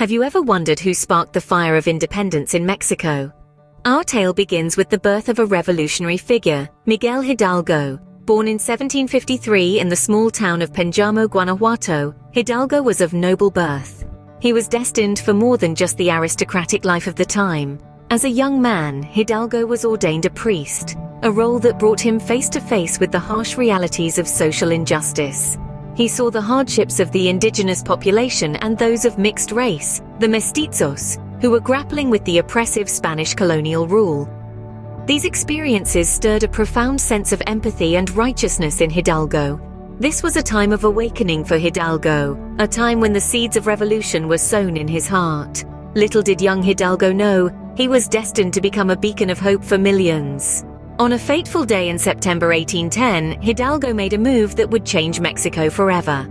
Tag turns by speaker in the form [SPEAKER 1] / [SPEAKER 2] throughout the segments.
[SPEAKER 1] Have you ever wondered who sparked the fire of independence in Mexico? Our tale begins with the birth of a revolutionary figure, Miguel Hidalgo. Born in 1753 in the small town of Pénjamo, Guanajuato, Hidalgo was of noble birth. He was destined for more than just the aristocratic life of the time. As a young man, Hidalgo was ordained a priest, a role that brought him face to face with the harsh realities of social injustice. He saw the hardships of the indigenous population and those of mixed race, the mestizos, who were grappling with the oppressive Spanish colonial rule. These experiences stirred a profound sense of empathy and righteousness in Hidalgo. This was a time of awakening for Hidalgo, a time when the seeds of revolution were sown in his heart. Little did young Hidalgo know, he was destined to become a beacon of hope for millions. On a fateful day in September 1810, Hidalgo made a move that would change Mexico forever.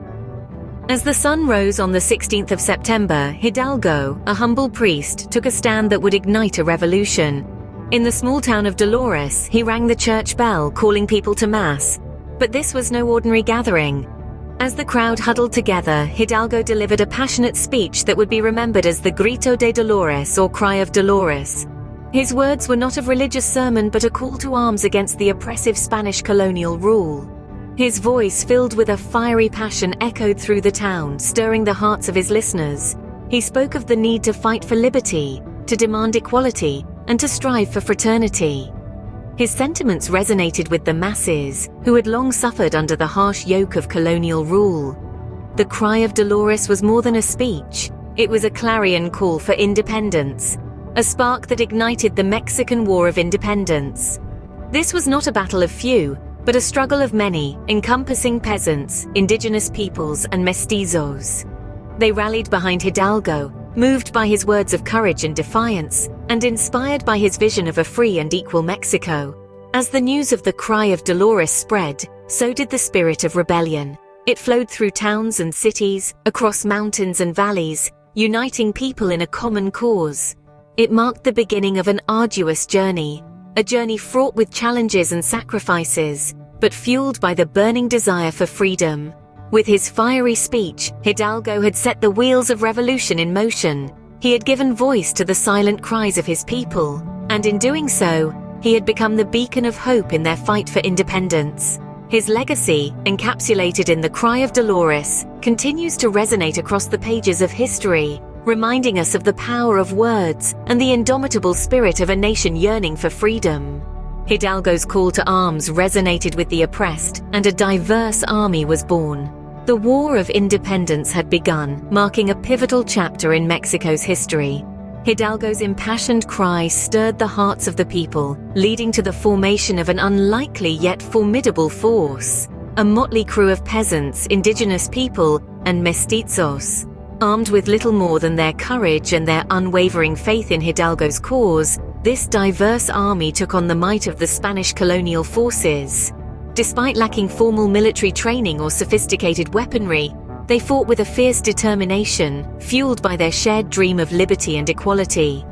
[SPEAKER 1] As the sun rose on the 16th of September, Hidalgo, a humble priest, took a stand that would ignite a revolution. In the small town of Dolores, he rang the church bell, calling people to Mass. But this was no ordinary gathering. As the crowd huddled together, Hidalgo delivered a passionate speech that would be remembered as the Grito de Dolores, or Cry of Dolores. His words were not a religious sermon but a call to arms against the oppressive Spanish colonial rule. His voice, filled with a fiery passion, echoed through the town, stirring the hearts of his listeners. He spoke of the need to fight for liberty, to demand equality, and to strive for fraternity. His sentiments resonated with the masses, who had long suffered under the harsh yoke of colonial rule. The Cry of Dolores was more than a speech. It was a clarion call for independence, a spark that ignited the Mexican War of Independence. This was not a battle of few, but a struggle of many, encompassing peasants, indigenous peoples, and mestizos. They rallied behind Hidalgo, moved by his words of courage and defiance, and inspired by his vision of a free and equal Mexico. As the news of the Cry of Dolores spread, so did the spirit of rebellion. It flowed through towns and cities, across mountains and valleys, uniting people in a common cause. It marked the beginning of an arduous journey, a journey fraught with challenges and sacrifices, but fueled by the burning desire for freedom. With his fiery speech, Hidalgo had set the wheels of revolution in motion. He had given voice to the silent cries of his people, and in doing so, he had become the beacon of hope in their fight for independence. His legacy, encapsulated in the Cry of Dolores, continues to resonate across the pages of history, reminding us of the power of words and the indomitable spirit of a nation yearning for freedom. Hidalgo's call to arms resonated with the oppressed, and a diverse army was born. The War of Independence had begun, marking a pivotal chapter in Mexico's history. Hidalgo's impassioned cry stirred the hearts of the people, leading to the formation of an unlikely yet formidable force, a motley crew of peasants, indigenous people, and mestizos. Armed with little more than their courage and their unwavering faith in Hidalgo's cause, this diverse army took on the might of the Spanish colonial forces. Despite lacking formal military training or sophisticated weaponry, they fought with a fierce determination, fueled by their shared dream of liberty and equality.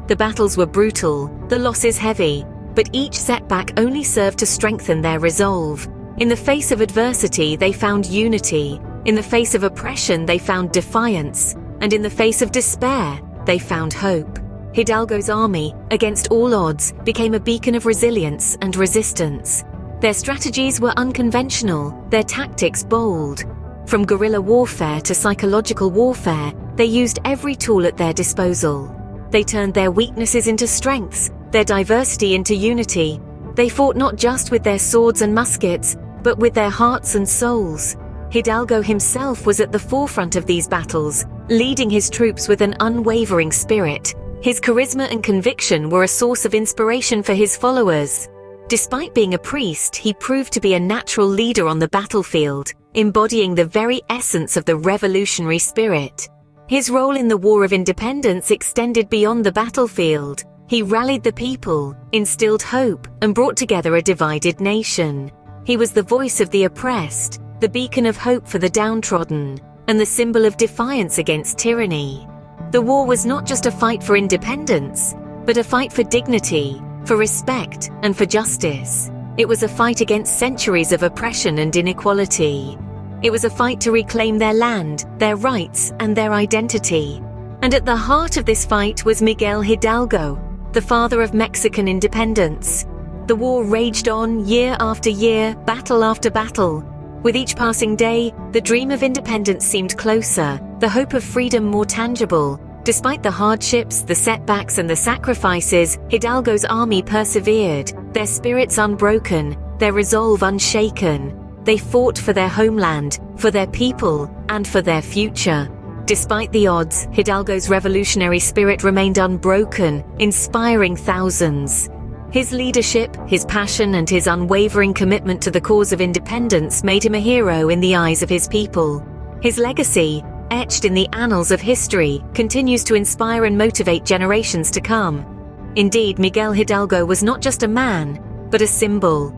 [SPEAKER 1] The battles were brutal, the losses heavy, but each setback only served to strengthen their resolve. In the face of adversity, they found unity. In the face of oppression, they found defiance, and in the face of despair, they found hope. Hidalgo's army, against all odds, became a beacon of resilience and resistance. Their strategies were unconventional, their tactics bold. From guerrilla warfare to psychological warfare, they used every tool at their disposal. They turned their weaknesses into strengths, their diversity into unity. They fought not just with their swords and muskets, but with their hearts and souls. Hidalgo himself was at the forefront of these battles, leading his troops with an unwavering spirit. His charisma and conviction were a source of inspiration for his followers. Despite being a priest, he proved to be a natural leader on the battlefield, embodying the very essence of the revolutionary spirit. His role in the War of Independence extended beyond the battlefield. He rallied the people, instilled hope, and brought together a divided nation. He was the voice of the oppressed, the beacon of hope for the downtrodden, and the symbol of defiance against tyranny. The war was not just a fight for independence, but a fight for dignity, for respect, and for justice. It was a fight against centuries of oppression and inequality. It was a fight to reclaim their land, their rights, and their identity. And at the heart of this fight was Miguel Hidalgo, the father of Mexican independence. The war raged on year after year, battle after battle. With each passing day, the dream of independence seemed closer, the hope of freedom more tangible. Despite the hardships, the setbacks, and the sacrifices, Hidalgo's army persevered, their spirits unbroken, their resolve unshaken. They fought for their homeland, for their people, and for their future. Despite the odds, Hidalgo's revolutionary spirit remained unbroken, inspiring thousands. His leadership, his passion, and his unwavering commitment to the cause of independence made him a hero in the eyes of his people. His legacy, etched in the annals of history, continues to inspire and motivate generations to come. Indeed, Miguel Hidalgo was not just a man, but a symbol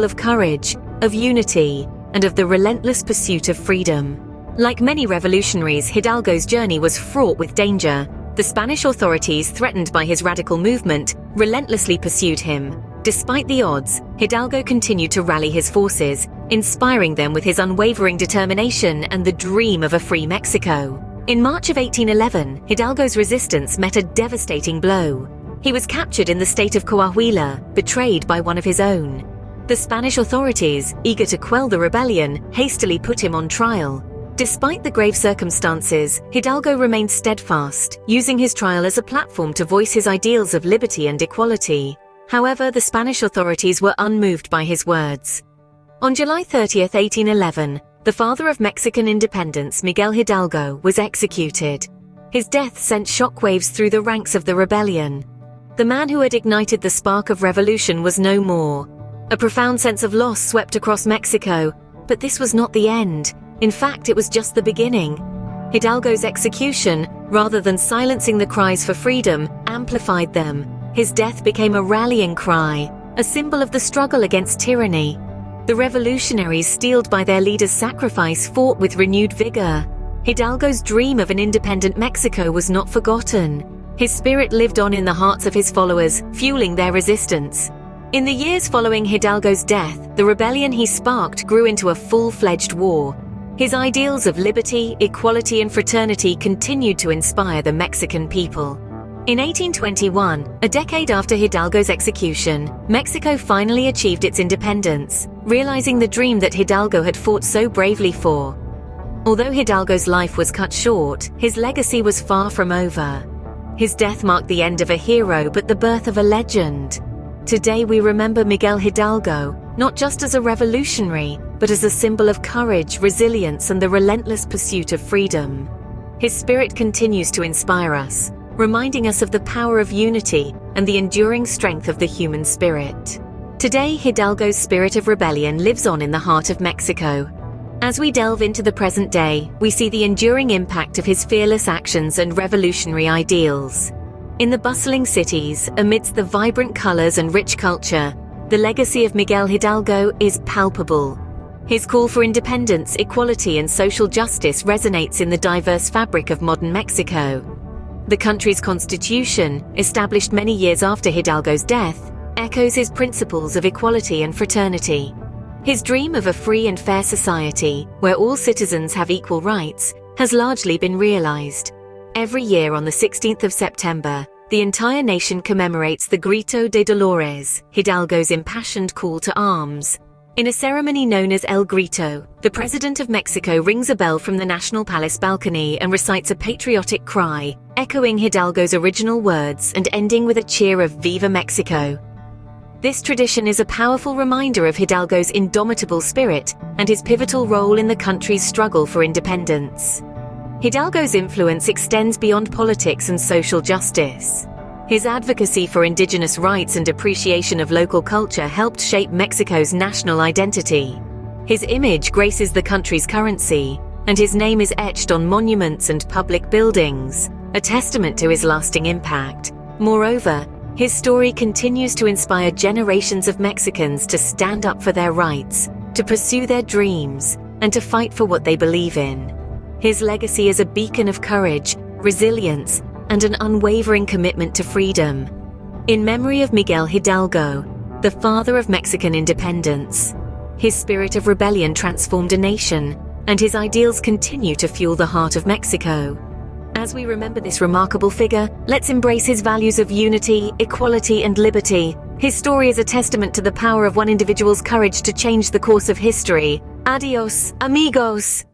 [SPEAKER 1] of courage, of unity, and of the relentless pursuit of freedom. Like many revolutionaries, Hidalgo's journey was fraught with danger. The Spanish authorities, threatened by his radical movement, relentlessly pursued him. Despite the odds, Hidalgo continued to rally his forces, inspiring them with his unwavering determination and the dream of a free Mexico. In March of 1811, Hidalgo's resistance met a devastating blow. He was captured in the state of Coahuila, betrayed by one of his own. The Spanish authorities, eager to quell the rebellion, hastily put him on trial. Despite the grave circumstances, Hidalgo remained steadfast, using his trial as a platform to voice his ideals of liberty and equality. However, the Spanish authorities were unmoved by his words. On July 30, 1811, the father of Mexican independence, Miguel Hidalgo, was executed. His death sent shockwaves through the ranks of the rebellion. The man who had ignited the spark of revolution was no more. A profound sense of loss swept across Mexico, but this was not the end. In fact, it was just the beginning. Hidalgo's execution, rather than silencing the cries for freedom, amplified them. His death became a rallying cry, a symbol of the struggle against tyranny. The revolutionaries, steeled by their leader's sacrifice, fought with renewed vigor. Hidalgo's dream of an independent Mexico was not forgotten. His spirit lived on in the hearts of his followers, fueling their resistance. In the years following Hidalgo's death, the rebellion he sparked grew into a full-fledged war. His ideals of liberty, equality, and fraternity continued to inspire the Mexican people. In 1821, a decade after Hidalgo's execution, Mexico finally achieved its independence, realizing the dream that Hidalgo had fought so bravely for. Although Hidalgo's life was cut short, his legacy was far from over. His death marked the end of a hero, but the birth of a legend. Today we remember Miguel Hidalgo, not just as a revolutionary, but as a symbol of courage, resilience, and the relentless pursuit of freedom. His spirit continues to inspire us, reminding us of the power of unity and the enduring strength of the human spirit. Today, Hidalgo's spirit of rebellion lives on in the heart of Mexico. As we delve into the present day, we see the enduring impact of his fearless actions and revolutionary ideals. In the bustling cities, amidst the vibrant colors and rich culture, the legacy of Miguel Hidalgo is palpable. His call for independence, equality, and social justice resonates in the diverse fabric of modern Mexico. The country's constitution, established many years after Hidalgo's death, echoes his principles of equality and fraternity. His dream of a free and fair society, where all citizens have equal rights, has largely been realized. Every year on the 16th of September, the entire nation commemorates the Grito de Dolores, Hidalgo's impassioned call to arms. In a ceremony known as El Grito, the President of Mexico rings a bell from the National Palace balcony and recites a patriotic cry, echoing Hidalgo's original words and ending with a cheer of Viva Mexico. This tradition is a powerful reminder of Hidalgo's indomitable spirit and his pivotal role in the country's struggle for independence. Hidalgo's influence extends beyond politics and social justice. His advocacy for indigenous rights and appreciation of local culture helped shape Mexico's national identity. His image graces the country's currency, and his name is etched on monuments and public buildings, a testament to his lasting impact. Moreover, his story continues to inspire generations of Mexicans to stand up for their rights, to pursue their dreams, and to fight for what they believe in. His legacy is a beacon of courage, resilience, and an unwavering commitment to freedom. In memory of Miguel Hidalgo, the father of Mexican independence, his spirit of rebellion transformed a nation, and his ideals continue to fuel the heart of Mexico. As we remember this remarkable figure, let's embrace his values of unity, equality, and liberty. His story is a testament to the power of one individual's courage to change the course of history. Adios, amigos!